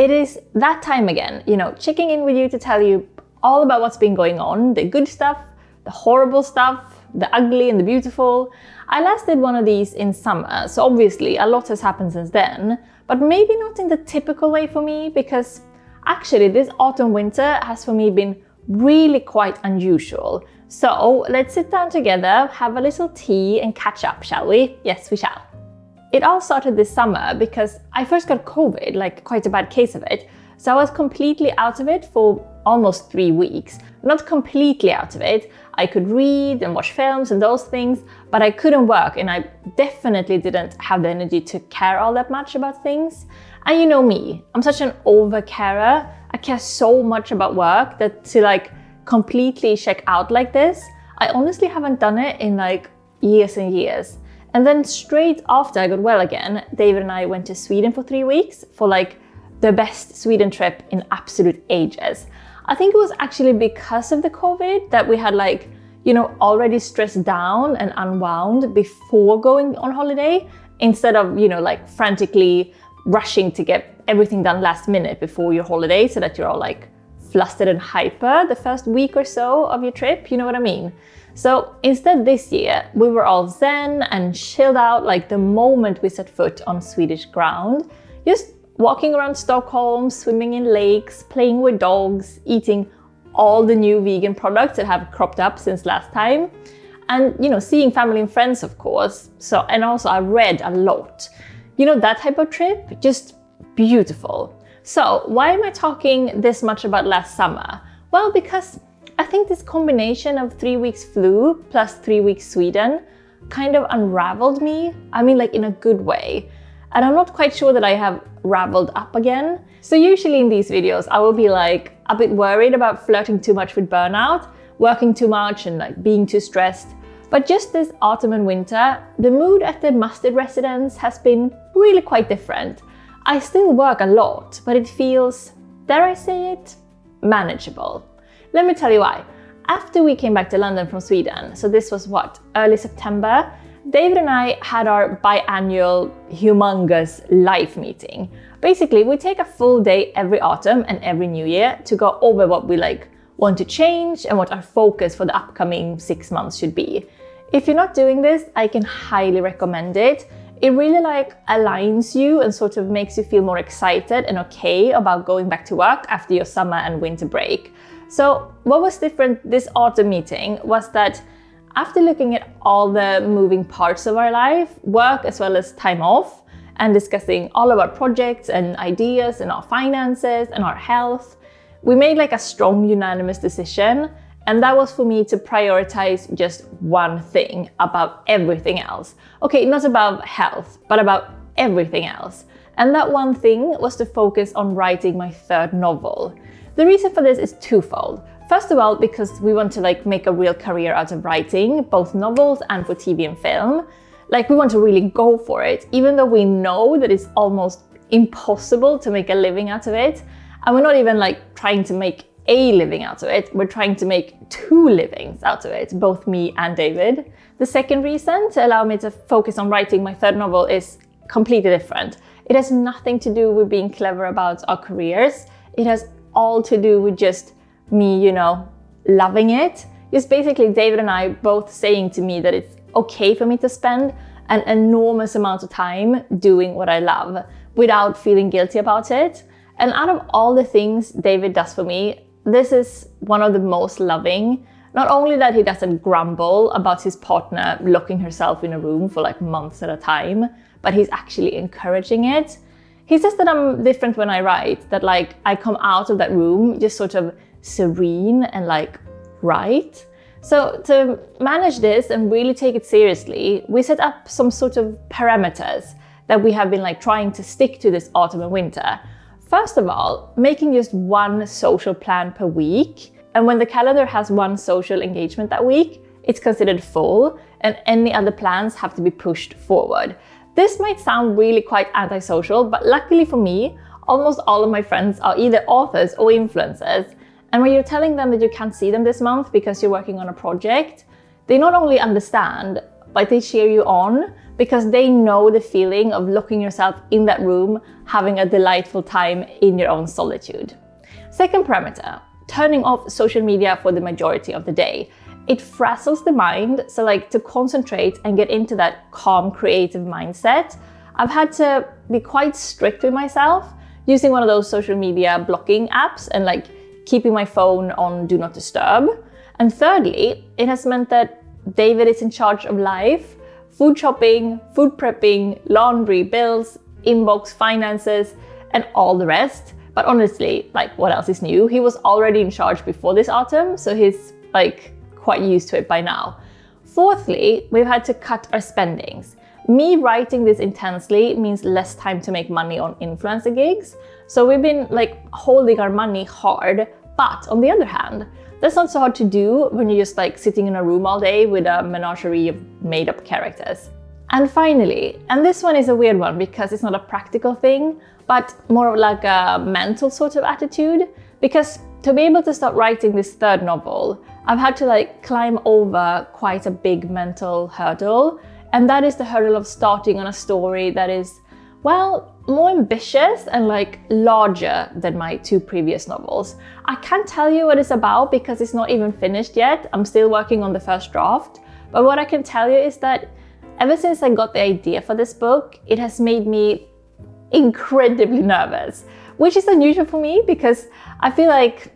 It is that time again, checking in with you to tell you all about what's been going on, the good stuff, the horrible stuff, the ugly and the beautiful. I last did one of these in summer, so obviously a lot has happened since then, but maybe not in the typical way for me, because actually this autumn winter has for me been really quite unusual. So let's sit down together, have a little tea and catch up, shall we? Yes, we shall. It all started this summer because I first got COVID, like quite a bad case of it. So I was completely out of it for almost 3 weeks. Not completely out of it. I could read and watch films and those things, but I couldn't work, and I definitely didn't have the energy to care all that much about things. And you know me, I'm such an over-carer. I care so much about work that to completely check out like this, I honestly haven't done it in years and years. And then straight after I got well again, David and I went to Sweden for 3 weeks for the best Sweden trip in absolute ages. I think it was actually because of the COVID that we had already stressed down and unwound before going on holiday, instead of, frantically rushing to get everything done last minute before your holiday so that you're all flustered and hyper the first week or so of your trip, you know what I mean? So instead this year, we were all zen and chilled out the moment we set foot on Swedish ground, just walking around Stockholm, swimming in lakes, playing with dogs, eating all the new vegan products that have cropped up since last time, and seeing family and friends, of course. So, and also I read a lot. That type of trip, just beautiful. So why am I talking this much about last summer? Well, because I think this combination of 3 weeks flu plus 3 weeks Sweden kind of unraveled me. I mean, in a good way. And I'm not quite sure that I have raveled up again. So usually in these videos, I will be a bit worried about flirting too much with burnout, working too much and being too stressed. But just this autumn and winter, the mood at the Mustard residence has been really quite different. I still work a lot, but it feels, dare I say it, manageable. Let me tell you why. After we came back to London from Sweden, so this was early September, David and I had our biannual humongous life meeting. Basically, we take a full day every autumn and every new year to go over what we want to change and what our focus for the upcoming 6 months should be. If you're not doing this, I can highly recommend it. It really aligns you and sort of makes you feel more excited and okay about going back to work after your summer and winter break. So what was different this autumn meeting was that after looking at all the moving parts of our life, work as well as time off, and discussing all of our projects and ideas and our finances and our health, we made a strong unanimous decision. And that was for me to prioritize just one thing above everything else. Okay, not about health, but about everything else. And that one thing was to focus on writing my 3rd novel. The reason for this is twofold. First of all, because we want to make a real career out of writing, both novels and for TV and film. We want to really go for it, even though we know that it's almost impossible to make a living out of it. And we're not even trying to make a living out of it, we're trying to make 2 livings out of it, both me and David. The second reason to allow me to focus on writing my 3rd novel is completely different. It has nothing to do with being clever about our careers. It has all to do with just me, loving it. It's basically David and I both saying to me that it's okay for me to spend an enormous amount of time doing what I love without feeling guilty about it. And out of all the things David does for me, this is one of the most loving. Not only that he doesn't grumble about his partner locking herself in a room for months at a time, but he's actually encouraging it. He says that I'm different when I write, that I come out of that room just sort of serene and write. So to manage this and really take it seriously, we set up some sort of parameters that we have been trying to stick to this autumn and winter. First of all, making just one social plan per week. And when the calendar has one social engagement that week, it's considered full and any other plans have to be pushed forward. This might sound really quite antisocial, but luckily for me, almost all of my friends are either authors or influencers. And when you're telling them that you can't see them this month because you're working on a project, they not only understand, but they cheer you on because they know the feeling of locking yourself in that room, having a delightful time in your own solitude. Second parameter, turning off social media for the majority of the day. It frazzles the mind, so like to concentrate and get into that calm, creative mindset, I've had to be quite strict with myself, using one of those social media blocking apps and like keeping my phone on do not disturb. And thirdly, it has meant that David is in charge of life, food shopping, food prepping, laundry, bills, inbox, finances, and all the rest. But honestly, like what else is new? He was already in charge before this autumn, so he's like quite used to it by now. Fourthly, we've had to cut our spendings. Me writing this intensely means less time to make money on influencer gigs. So we've been like holding our money hard, but on the other hand, that's not so hard to do when you're just like sitting in a room all day with a menagerie of made up characters. And finally, and this one is a weird one because it's not a practical thing, but more of like a mental sort of attitude. Because to be able to start writing this third novel, I've had to like climb over quite a big mental hurdle. And that is the hurdle of starting on a story that is, well, more ambitious and like larger than my two previous novels. I can't tell you what it's about because it's not even finished yet. I'm still working on the first draft. But what I can tell you is that ever since I got the idea for this book, it has made me incredibly nervous, which is unusual for me because I feel like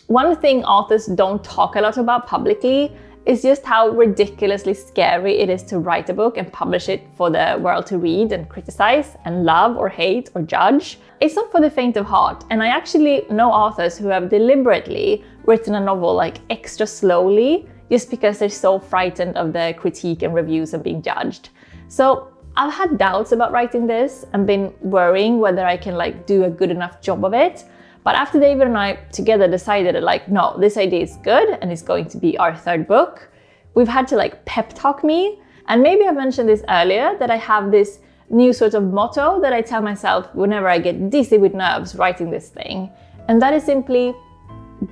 one thing authors don't talk a lot about publicly is just how ridiculously scary it is to write a book and publish it for the world to read and criticize and love or hate or judge. It's not for the faint of heart, and I actually know authors who have deliberately written a novel like extra slowly just because they're so frightened of the critique and reviews and being judged. So I've had doubts about writing this and been worrying whether I can like do a good enough job of it. But after David and I together decided that like, no, this idea is good and it's going to be our third book, we've had to like pep talk me. And maybe I mentioned this earlier, that I have this new sort of motto that I tell myself whenever I get dizzy with nerves writing this thing. And that is simply,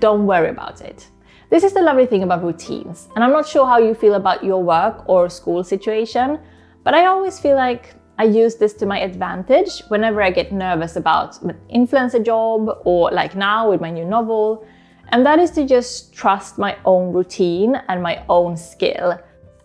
don't worry about it. This is the lovely thing about routines. And I'm not sure how you feel about your work or school situation, but I always feel like I use this to my advantage whenever I get nervous about an influencer job or like now with my new novel. And that is to just trust my own routine and my own skill.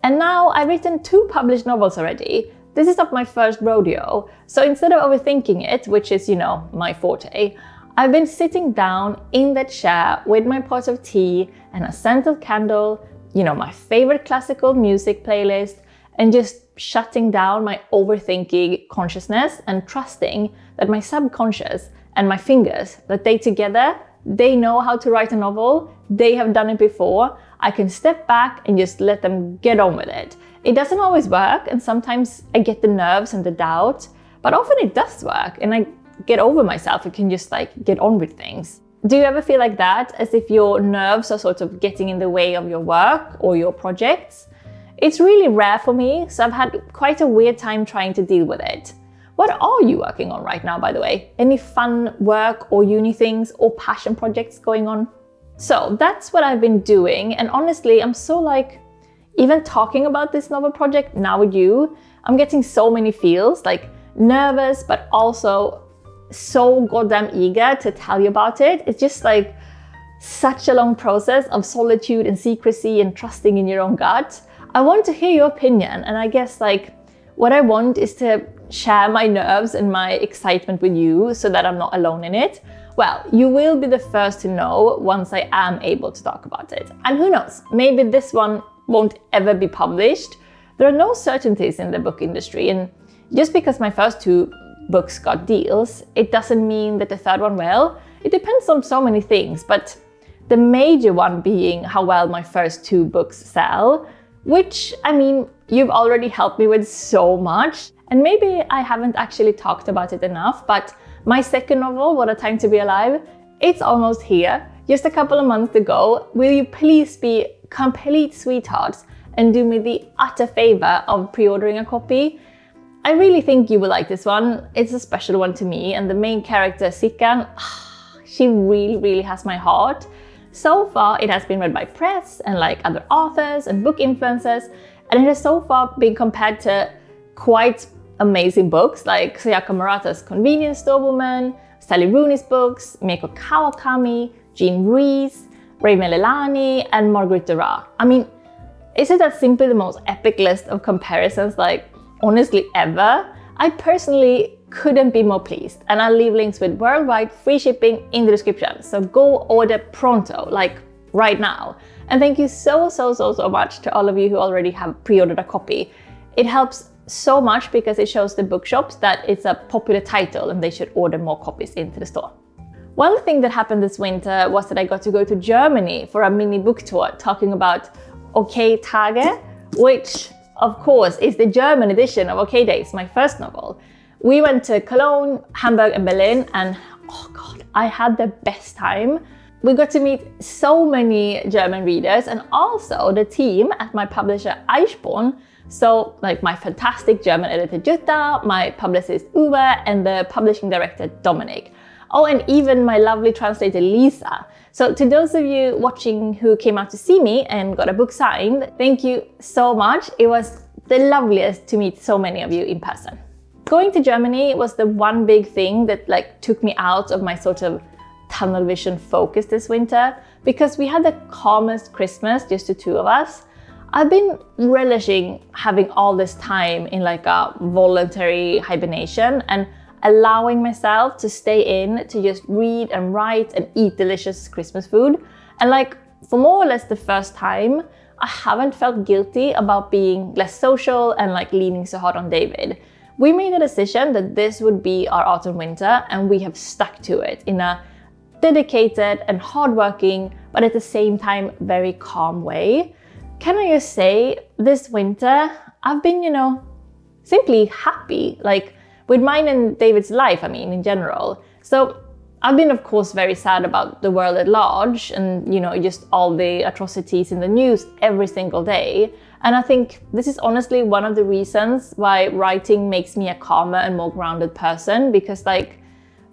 And now I've written 2 published novels already. This is not my first rodeo. So instead of overthinking it, which is, you know, my forte, I've been sitting down in that chair with my pot of tea and a scented candle, you know, my favorite classical music playlist, and just shutting down my overthinking consciousness and trusting that my subconscious and my fingers, that they together, they know how to write a novel, they have done it before. I can step back and just let them get on with it. It doesn't always work, and sometimes I get the nerves and the doubt, but often it does work and I get over myself and can just like get on with things. Do you ever feel like that, as if your nerves are sort of getting in the way of your work or your projects? It's really rare for me, so I've had quite a weird time trying to deal with it. What are you working on right now, by the way? Any fun work or uni things or passion projects going on? So that's what I've been doing, and honestly, I'm so like, even talking about this novel project now with you, I'm getting so many feels, like nervous, but also so goddamn eager to tell you about it. It's just like such a long process of solitude and secrecy and trusting in your own gut. I want to hear your opinion, and I guess like what I want is to share my nerves and my excitement with you so that I'm not alone in it. Well, you will be the first to know once I am able to talk about it. And who knows, maybe this one won't ever be published. There are no certainties in the book industry, and just because my first 2 books got deals, it doesn't mean that the third one will. It depends on so many things, but the major one being how well my first 2 books sell, which, I mean, you've already helped me with so much. And maybe I haven't actually talked about it enough, but my second novel, What a Time to Be Alive, it's almost here. Just a couple of months to go. Will you please be complete sweethearts and do me the utter favor of pre-ordering a copy? I really think you will like this one. It's a special one to me, and the main character, Sikan, she really has my heart. So far, it has been read by press and like other authors and book influencers, And it has so far been compared to quite amazing books like Sayaka Murata's Convenience Store Woman, Sally Rooney's books, Mieko Kawakami, Jean Rees, Raymond Lelani, and Marguerite Duras. I mean, isn't that simply the most epic list of comparisons, like, honestly, ever? I personally couldn't be more pleased, and I'll leave links with worldwide free shipping in the description, so go order pronto, like right now. And thank you so much to all of you who already have pre-ordered a copy. It helps so much because it shows the bookshops that it's a popular title and they should order more copies into the store. One thing that happened this winter was that I got to go to Germany for a mini book tour talking about OK Tage, which of course is the German edition of OK Days, my first novel. We went to Cologne, Hamburg and Berlin, and oh god, I had the best time. We got to meet so many German readers and also the team at my publisher Eichborn. So like my fantastic German editor Jutta, my publicist Uwe, and the publishing director Dominik. Oh, and even my lovely translator Lisa. So to those of you watching who came out to see me and got a book signed, thank you so much. It was the loveliest to meet so many of you in person. Going to Germany was the one big thing that like took me out of my sort of tunnel vision focus this winter, because we had the calmest Christmas, just the two of us. I've been relishing having all this time in like a voluntary hibernation and allowing myself to stay in to just read and write and eat delicious Christmas food. And like for more or less the first time, I haven't felt guilty about being less social and like leaning so hard on David. We made a decision that this would be our autumn winter, and we have stuck to it in a dedicated and hardworking, but at the same time very calm way. Can I just say, this winter, I've been, simply happy, like with mine and David's life, I mean, in general. So I've been, of course, very sad about the world at large and, just all the atrocities in the news every single day. And I think this is honestly one of the reasons why writing makes me a calmer and more grounded person, because like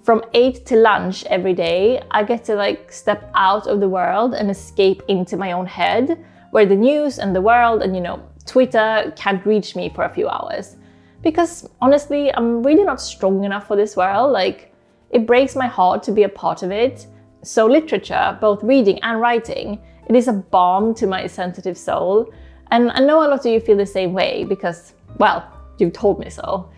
from 8 to lunch every day, I get to like step out of the world and escape into my own head, where the news and the world and, Twitter can't reach me for a few hours. Because honestly, I'm really not strong enough for this world. Like, it breaks my heart to be a part of it. So literature, both reading and writing, it is a balm to my sensitive soul. And I know a lot of you feel the same way because, well, you've told me so.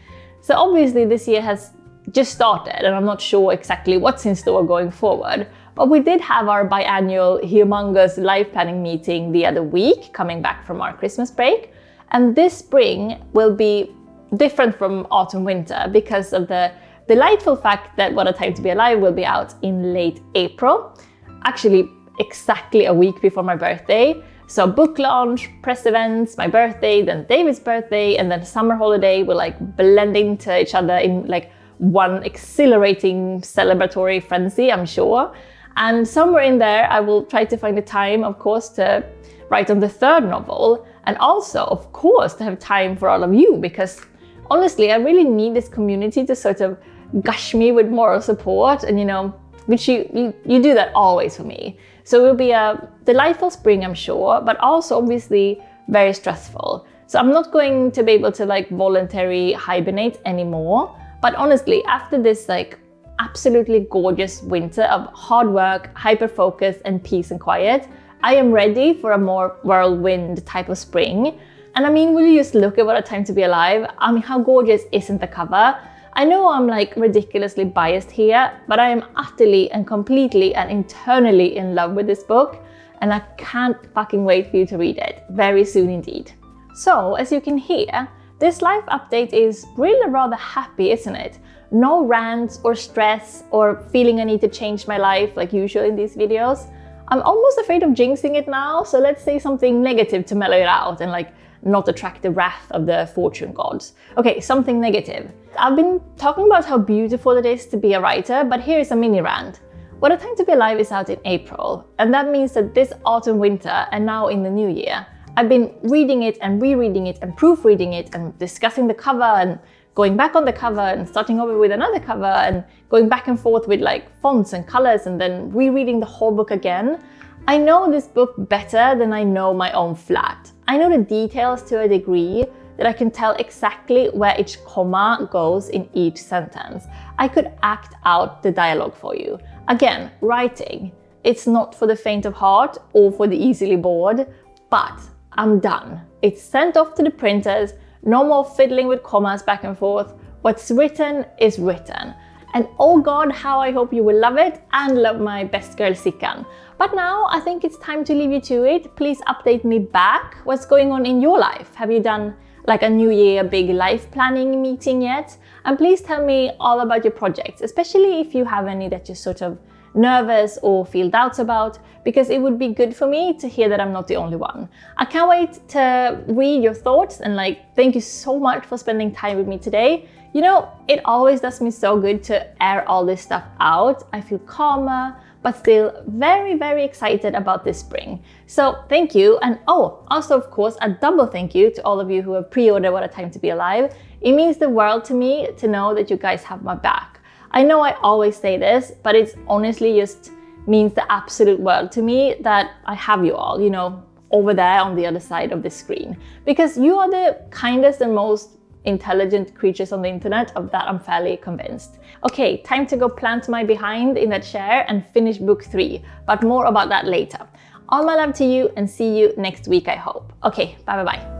So obviously this year has just started and I'm not sure exactly what's in store going forward. But we did have our biannual humongous life planning meeting the other week, coming back from our Christmas break. And this spring will be different from autumn winter because of the delightful fact that What a Time to Be Alive will be out in late April, actually exactly a week before my birthday. So book launch, press events, my birthday, then David's birthday, and then summer holiday will like blend into each other in like one exhilarating celebratory frenzy, I'm sure. And somewhere in there, I will try to find the time, of course, to write on the third novel, and also, of course, to have time for all of you, because honestly, I really need this community to sort of gush me with moral support, and which you do that always for me. So it will be a delightful spring, I'm sure, but also obviously very stressful. So I'm not going to be able to like voluntary hibernate anymore. But honestly, after this like absolutely gorgeous winter of hard work, hyper focus, and peace and quiet, I am ready for a more whirlwind type of spring. And I mean, will you just look at What a Time to Be Alive? I mean, how gorgeous isn't the cover? I know I'm like ridiculously biased here, but I am utterly and completely and internally in love with this book, and I can't fucking wait for you to read it very soon indeed. So, as you can hear, this life update is really rather happy, isn't it? No rants or stress or feeling I need to change my life like usual in these videos. I'm almost afraid of jinxing it now, so let's say something negative to mellow it out and like not attract the wrath of the fortune gods. Okay, something negative. I've been talking about how beautiful it is to be a writer, but here's a mini rant. What a Time to Be Alive is out in April, and that means that this autumn, winter, and now in the new year, I've been reading it and rereading it and proofreading it and discussing the cover and going back on the cover and starting over with another cover and going back and forth with like fonts and colors and then rereading the whole book again. I know this book better than I know my own flat. I know the details to a degree that I can tell exactly where each comma goes in each sentence. I could act out the dialogue for you. Again, writing. It's not for the faint of heart or for the easily bored, but I'm done. It's sent off to the printers, no more fiddling with commas back and forth. What's written is written. And oh God, how I hope you will love it and love my best girl Sikan. But now I think it's time to leave you to it. Please update me back. What's going on in your life? Have you done like a New Year big life planning meeting yet? And please tell me all about your projects, especially if you have any that you're sort of nervous or feel doubts about, because it would be good for me to hear that I'm not the only one. I can't wait to read your thoughts and thank you so much for spending time with me today. You know, it always does me so good to air all this stuff out. I feel calmer, but still very, very excited about this spring. So thank you. And also of course, a double thank you to all of you who have pre-ordered What a Time to Be Alive. It means the world to me to know that you guys have my back. I know I always say this, but it's honestly just means the absolute world to me that I have you all, over there on the other side of the screen. Because you are the kindest and most intelligent creatures on the internet, of that I'm fairly convinced. Okay, time to go plant my behind in that chair and finish book 3, but more about that later. All my love to you and see you next week, I hope. Okay, bye bye bye.